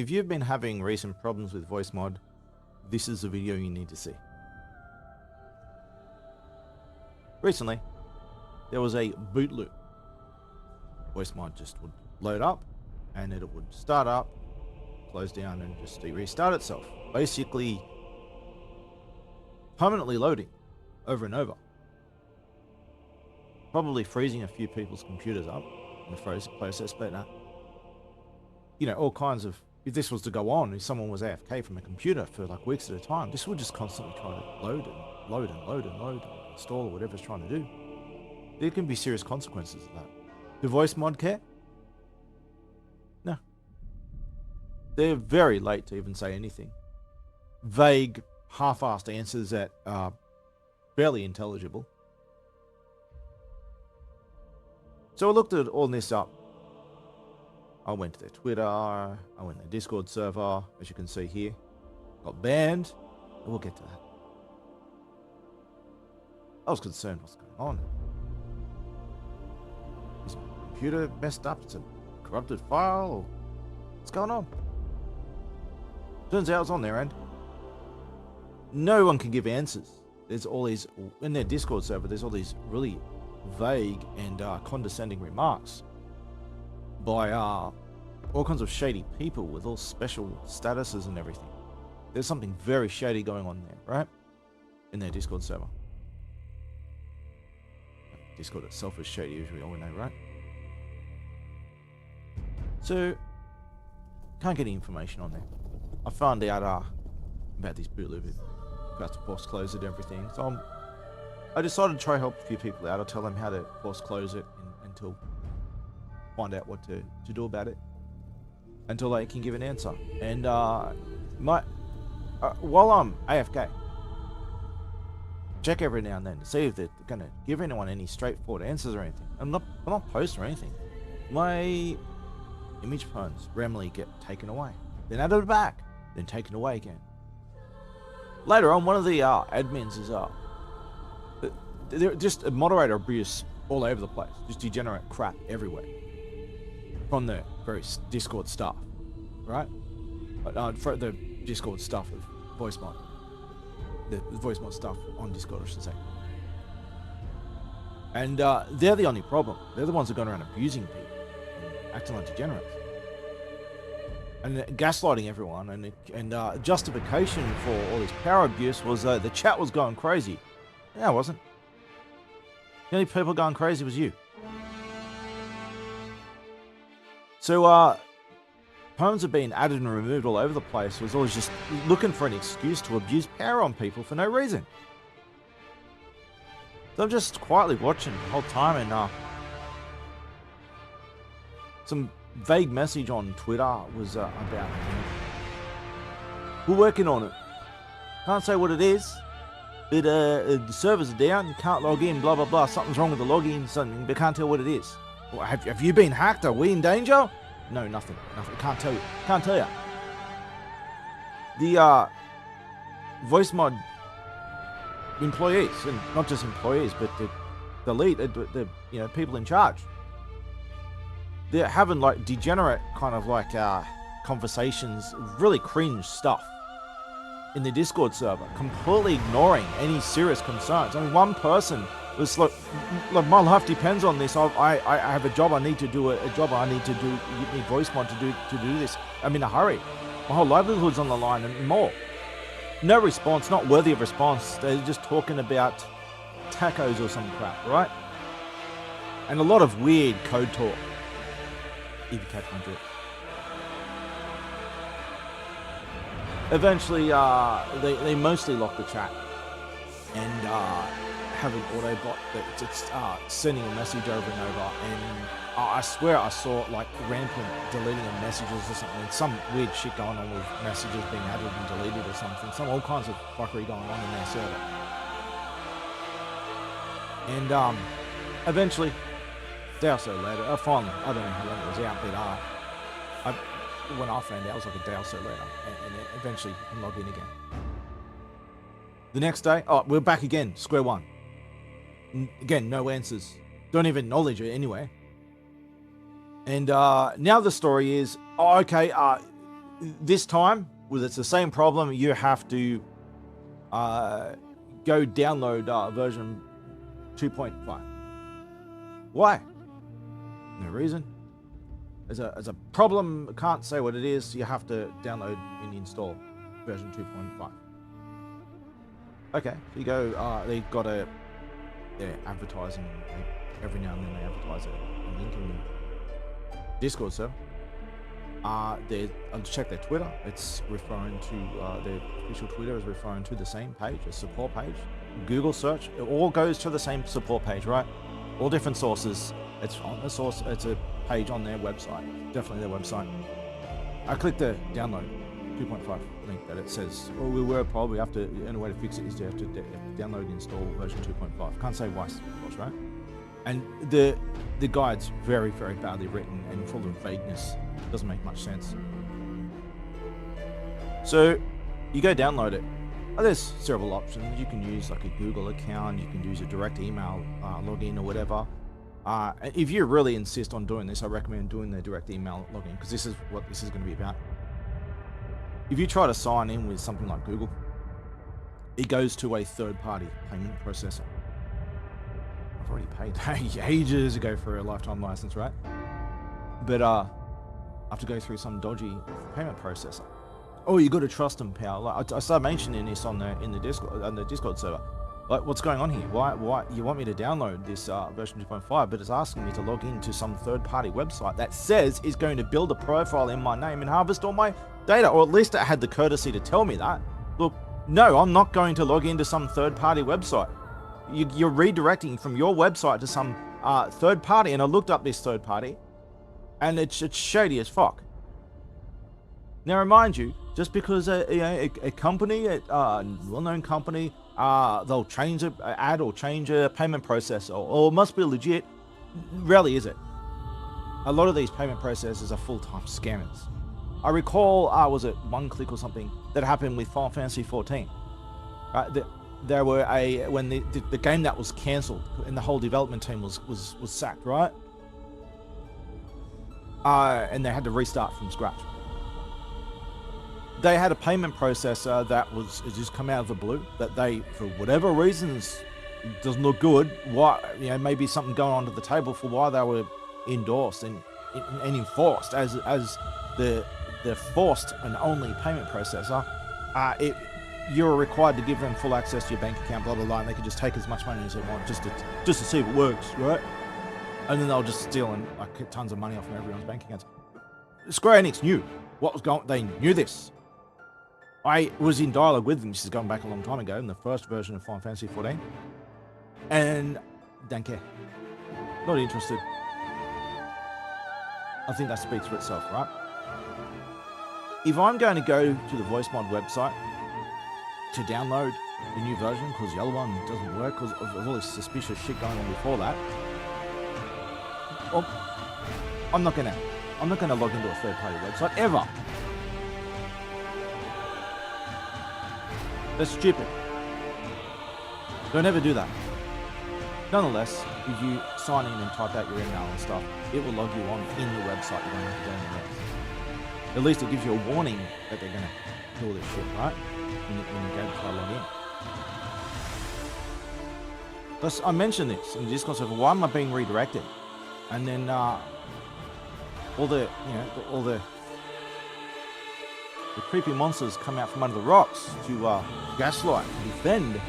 If you've been having recent problems with Voicemod, this is the video you need to see. Recently, there was a boot loop. Voicemod just would load up, and it would start up, close down, and just restart itself. Basically, permanently loading over and over. Probably freezing a few people's computers up in the process, but all kinds of, if this was to go on, if someone was AFK from a computer for like weeks at a time, this would just constantly try to load and install or whatever it's trying to do. There can be serious consequences of that. Do Voicemod care? No. They're very late to even say anything. Vague, half-assed answers that are barely intelligible. So I looked at all this up. I went to their Twitter, I went to their Discord server, as you can see here. Got banned, and we'll get to that. I was concerned what's going on. Is my computer messed up? It's a corrupted file, or what's going on? Turns out it's on their end. No one can give answers. There's all these, in their Discord server, there's all these really vague and condescending remarks by all kinds of shady people with all special statuses and everything. There's something very shady going on there, right? In their Discord server. Discord itself is shady, as we all know, right? So, can't get any information on there. I found out about this boot loop, about to force close it and everything. So I decided to try help a few people out. I'll tell them how to force close it until find out what to do about it until they can give an answer. And while I'm AFK, check every now and then to see if they're going to give anyone any straightforward answers or anything. I'm not post or anything. My image phones randomly get taken away, then added back, then taken away again. Later on, one of the admins is they're just a moderator abuse all over the place, just degenerate crap everywhere from the various Discord staff, right? For the Discord staff of Voicemod, the Voicemod stuff on Discord, I should say. And they're the only problem. They're the ones that are going around abusing people, and acting like degenerates, and gaslighting everyone. And justification for all this power abuse was the chat was going crazy. Yeah, it wasn't. The only people going crazy was you. So, poems have been added and removed all over the place. Was always just looking for an excuse to abuse power on people for no reason. So I'm just quietly watching the whole time, and some vague message on Twitter was about, we're working on it. Can't say what it is. But the servers are down, you can't log in, blah blah blah, something's wrong with the login, something, but can't tell what it is. Well, have you been hacked? Are we in danger? No, nothing, can't tell you. The Voicemod employees, and not just employees, but the lead, the people in charge, they're having like degenerate kind of like conversations, really cringe stuff in the Discord server, completely ignoring any serious concerns. I mean, one person was like, my life depends on this. I have a job. I need to do a job. I need to do. You need Voicemod to do this. I'm in a hurry. My whole livelihood's on the line and more. No response. Not worthy of response. They're just talking about tacos or some crap, right? And a lot of weird code talk. If you catch my drift. Eventually, they mostly lock the chat and have an Autobot that's sending a message over and over. And I swear I saw like rampant deleting of messages or something. Some weird shit going on with messages being added and deleted or something. All kinds of fuckery going on in their server. And eventually, a day or so later, finally, I don't know how long it was out, but when I found out, it was like a day or so later, and eventually you can log in again. The next day, we're back again, square one. Again, no answers. Don't even acknowledge it anyway. And now the story is, this time, it's the same problem. You have to go download version 2.5. Why? No reason. As a problem, can't say what it is. You have to download and install version 2.5. Okay, so you go. They've got they're advertising every now and then. They advertise a link in the Discord server. I'll check their Twitter. It's referring to their official Twitter is referring to the same page, a support page. Google search, it all goes to the same support page, right? All different sources. It's on the source. It's a page on their website. Definitely their website. I clicked the download 2.5 link that it says, well, we were probably have to, and a way to fix it is you have to download and install version 2.5. Can't say why, of course, right? And the guide's very, very badly written and full of vagueness. Doesn't make much sense. So you go download it. There's several options. You can use like a Google account. You can use a direct email login or whatever. If you really insist on doing this, I recommend doing the direct email login, because this is what this is going to be about. If you try to sign in with something like Google, it goes to a third-party payment processor. I've already paid ages ago for a lifetime license, right? But I have to go through some dodgy payment processor. Oh, you got to trust them, pal. Like, I started mentioning this in the Discord server. Like, what's going on here? Why you want me to download this version 2.5, but it's asking me to log into some third-party website that says it's going to build a profile in my name and harvest all my data, or at least it had the courtesy to tell me that. Look, no, I'm not going to log into some third-party website. You're redirecting from your website to some third party, and I looked up this third party, and it's shady as fuck. Now, remind you, just because a company, a well-known company, they'll change an ad or change a payment processor, or it must be legit. Rarely is it. A lot of these payment processors are full-time scammers. I recall, was it One Click or something that happened with Final Fantasy 14? There were when the game that was cancelled and the whole development team was sacked, right? And they had to restart from scratch. They had a payment processor that was just come out of the blue, that they, for whatever reasons, doesn't look good. Why, maybe something going on to the table for why they were endorsed and enforced as the forced and only payment processor. You're required to give them full access to your bank account, blah blah blah, and they can just take as much money as they want just to see if it works, right? And then they'll just steal like tons of money off from everyone's bank accounts. Square Enix knew what was going. They knew this. I was in dialogue with them. This is going back a long time ago in the first version of Final Fantasy 14, and don't care. Not interested. I think that speaks for itself, right? If I'm going to go to the Voicemod website to download the new version because the other one doesn't work because of all this suspicious shit going on before that, well, I'm not gonna log into a third-party website ever. That's stupid. Don't ever do that. Nonetheless, if you sign in and type out your email and stuff, it will log you on in the website. You don't have to go anywhere else. At least it gives you a warning that they're gonna do all this shit, right? When you go to try to log in. Plus, I mentioned this in the Discord server. Why am I being redirected? And then all the creepy monsters come out from under the rocks to gaslight and defend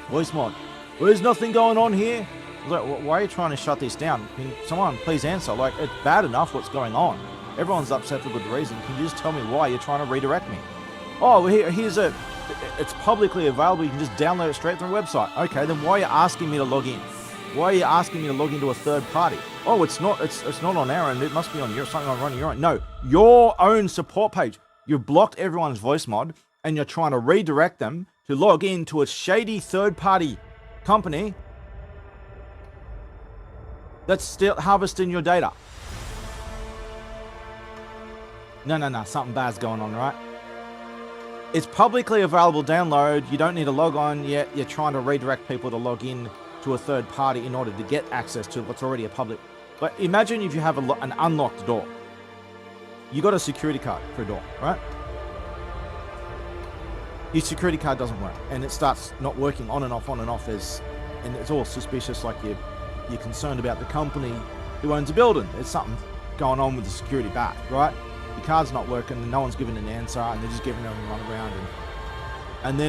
Voicemod. Well, there's nothing going on here. Like, why are you trying to shut this down? Can someone please answer? Like, it's bad enough what's going on. Everyone's upset for good reason. Can you just tell me why you're trying to redirect me? Oh, here's it's publicly available. You can just download it straight from the website. Okay, then why are you asking me to log in? Why are you asking me to log into a third party? Oh, it's not on our end. It must be on something on running your own. No, your own support page. You've blocked everyone's Voicemod, and you're trying to redirect them to log into a shady third-party company that's still harvesting your data. No, something bad's going on, right? It's publicly available download. You don't need to log on yet. You're trying to redirect people to log in to a third party in order to get access to what's already a public. But imagine if you have an unlocked door. you got a security card for a door, right? Your security card doesn't work, and it starts not working on and off, and it's all suspicious. Like you're concerned about the company who owns the building. There's something going on with the security back, right? Your card's not working, and no one's giving an answer, and they're just giving them a run around, and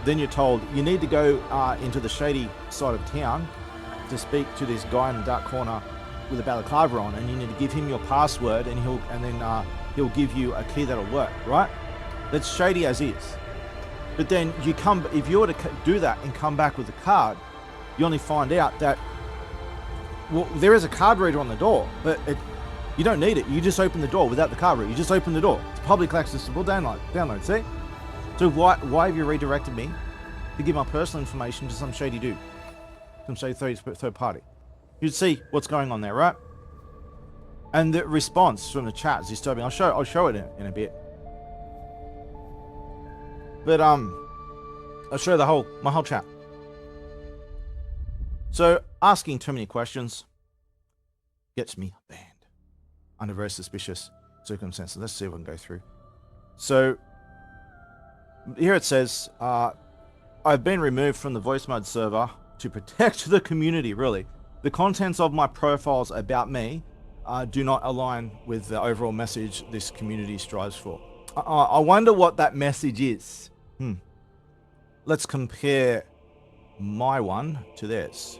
then you're told you need to go into the shady side of town to speak to this guy in the dark corner with a balaclava on, and you need to give him your password, and he'll give you a key that'll work, right? That's shady as is. But then if you were to do that and come back with a card, you only find out that, well, there is a card reader on the door, but you don't need it. You just open the door without the card reader. You just open the door. It's public accessible download, see? So why have you redirected me to give my personal information to some shady dude? Some shady third party. You'd see what's going on there, right? And the response from the chat is disturbing. I'll show it in a bit. But I'll show my whole chat. So asking too many questions gets me banned under very suspicious circumstances. Let's see if we can go through. So here it says, I've been removed from the Voicemod server to protect the community. Really, the contents of my profiles about me do not align with the overall message this community strives for. I wonder what that message is. Let's compare my one to theirs.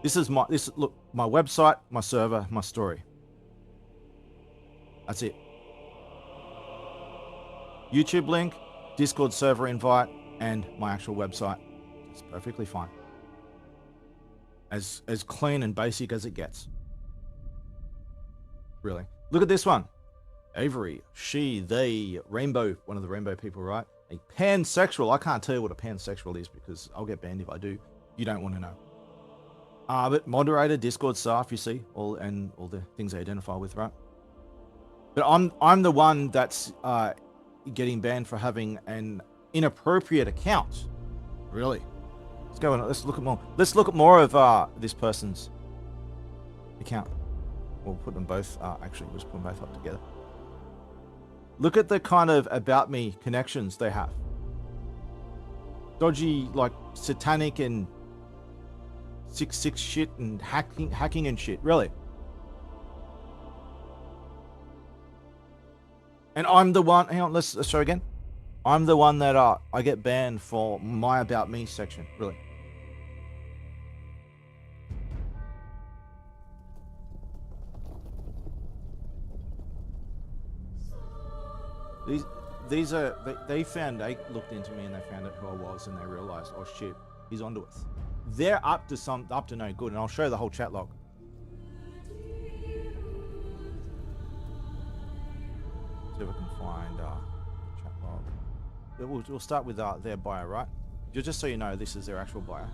Look, my website, my server, my story. That's it. YouTube link, Discord server invite, and my actual website. It's perfectly fine. As clean and basic as it gets. Really. Look at this one. Avery, she, they, rainbow, one of the rainbow people, right? A pansexual. I can't tell you what a pansexual is because I'll get banned if I do. You don't want to know. But moderator, Discord staff, you see, all the things they identify with, right? But I'm the one that's getting banned for having an inappropriate account. Really? Let's go on. Let's look at more. Let's look at more of this person's account. We'll put them both. Actually, we'll just put them both up together. Look at the kind of about me connections they have. Dodgy, like satanic and 666 shit and hacking and shit. Really. And I'm the one. Hang on, let's show again. I'm the one that I get banned for my about me section. Really. These are they looked into me and they found out who I was and they realized, oh shit, he's onto us. They're up to no good, and I'll show you the whole chat log. See if I can find chat log. We'll start with their bio, right? Just so you know, this is their actual bio.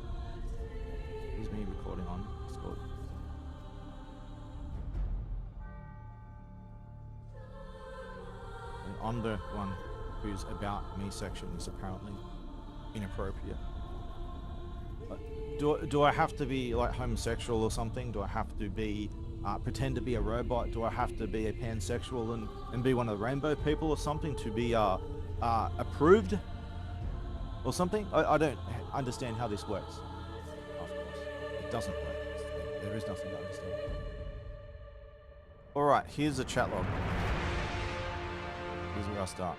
Here's me recording on Discord. And I'm the one whose about me section is apparently inappropriate. Do I have to be like homosexual or something? Do I have to be pretend to be a robot? Do I have to be a pansexual and be one of the rainbow people or something to be approved or something? I don't understand how this works. Of course, it doesn't work. There is nothing to understand. All right, here's the chat log. Here's where I start.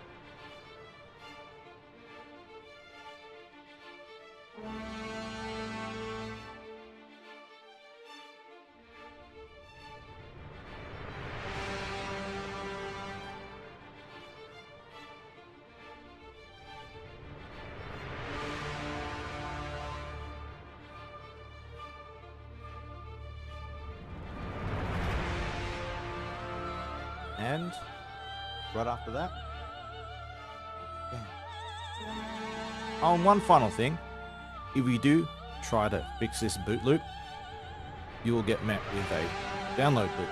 And right after that, bam. Oh, and one final thing. If you do try to fix this boot loop, you will get met with a download loop.